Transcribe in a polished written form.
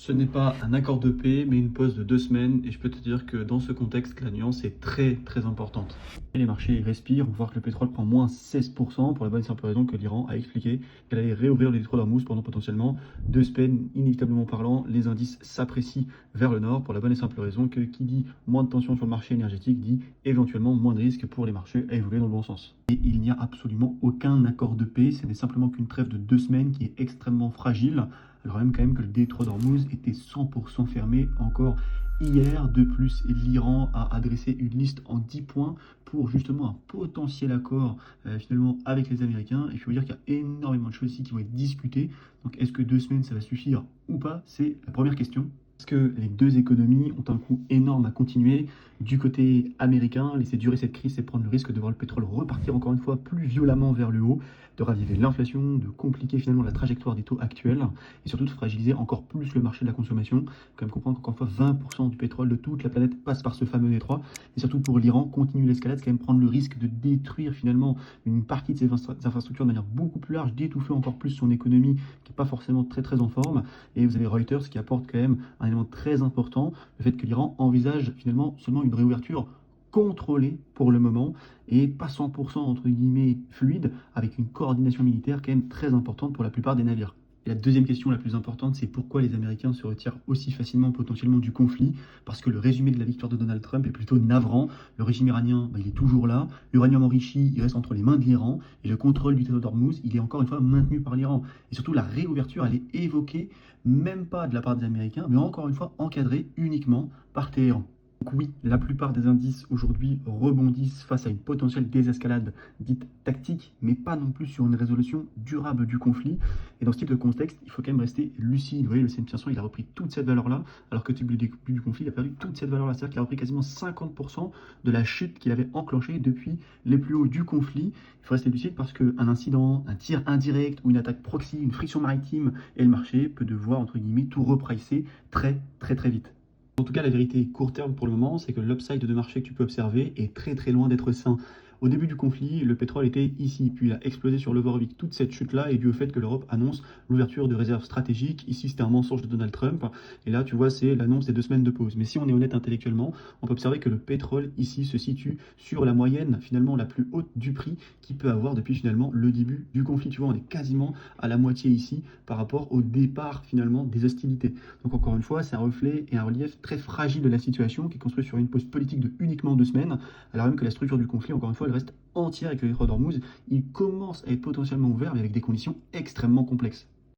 Ce n'est pas un accord de paix, mais une pause de 2 semaines, et je peux te dire que dans ce contexte, la nuance est très très importante. Et les marchés respirent, on voit que le pétrole prend moins 16% pour la bonne et simple raison que l'Iran a expliqué qu'elle allait réouvrir le détroit d'Ormuz pendant potentiellement 2 semaines. Inévitablement parlant, les indices s'apprécient vers le nord pour la bonne et simple raison que qui dit moins de tension sur le marché énergétique dit éventuellement moins de risques pour les marchés à évoluer dans le bon sens. Et il n'y a absolument aucun accord de paix, ce n'est simplement qu'une trêve de 2 semaines qui est extrêmement fragile. Alors même quand même que le détroit d'Ormuz était 100% fermé encore hier. De plus, l'Iran a adressé une liste en 10 points pour justement un potentiel accord finalement avec les Américains. Et je veux dire qu'il y a énormément de choses ici qui vont être discutées. Donc est-ce que 2 semaines ça va suffire ou pas? C'est la première question. Parce que les deux économies ont un coût énorme à continuer. Du côté américain, laisser durer cette crise, c'est prendre le risque de voir le pétrole repartir encore une fois plus violemment vers le haut, de raviver l'inflation, de compliquer finalement la trajectoire des taux actuels et surtout de fragiliser encore plus le marché de la consommation. Il faut quand même comprendre qu'encore une fois, 20% du pétrole de toute la planète passe par ce fameux détroit. Et surtout pour l'Iran, continuer l'escalade, c'est quand même prendre le risque de détruire finalement une partie de ses infrastructures de manière beaucoup plus large, d'étouffer encore plus son économie qui n'est pas forcément très très en forme. Et vous avez Reuters qui apporte quand même un élément très important, le fait que l'Iran envisage finalement seulement une réouverture contrôlée pour le moment et pas 100% entre guillemets fluide, avec une coordination militaire quand même très importante pour la plupart des navires. Et la deuxième question la plus importante, c'est pourquoi les Américains se retirent aussi facilement potentiellement du conflit. Parce que le résumé de la victoire de Donald Trump est plutôt navrant. Le régime iranien, il est toujours là. L'uranium enrichi, il reste entre les mains de l'Iran. Et le contrôle du détroit d'Ormuz, il est encore une fois maintenu par l'Iran. Et surtout, la réouverture, elle est évoquée, même pas de la part des Américains, mais encore une fois encadrée uniquement par Téhéran. Donc oui, la plupart des indices aujourd'hui rebondissent face à une potentielle désescalade dite tactique, mais pas non plus sur une résolution durable du conflit. Et dans ce type de contexte, il faut quand même rester lucide. Vous voyez, le S&P 500, il a repris toute cette valeur-là, alors que depuis le début du conflit, il a perdu toute cette valeur-là. C'est-à-dire qu'il a repris quasiment 50% de la chute qu'il avait enclenchée depuis les plus hauts du conflit. Il faut rester lucide parce qu'un incident, un tir indirect ou une attaque proxy, une friction maritime et le marché peut devoir, entre guillemets, tout repricer très très très vite. En tout cas, la vérité court terme pour le moment, c'est que l'upside de marché que tu peux observer est très très loin d'être sain. Au début du conflit, le pétrole était ici, puis il a explosé sur l'Overvik. Toute cette chute-là est due au fait que l'Europe annonce l'ouverture de réserves stratégiques. Ici, c'était un mensonge de Donald Trump. Et là, tu vois, c'est l'annonce des 2 semaines de pause. Mais si on est honnête intellectuellement, on peut observer que le pétrole ici se situe sur la moyenne, finalement, la plus haute du prix qu'il peut avoir depuis finalement le début du conflit. Tu vois, on est quasiment à la moitié ici par rapport au départ finalement des hostilités. Donc encore une fois, c'est un reflet et un relief très fragile de la situation qui est construit sur une pause politique de uniquement 2 semaines, alors même que la structure du conflit, encore une fois, elle reste entière avec le détroit d'Ormuz. Il commence à être potentiellement ouvert, mais avec des conditions extrêmement complexes.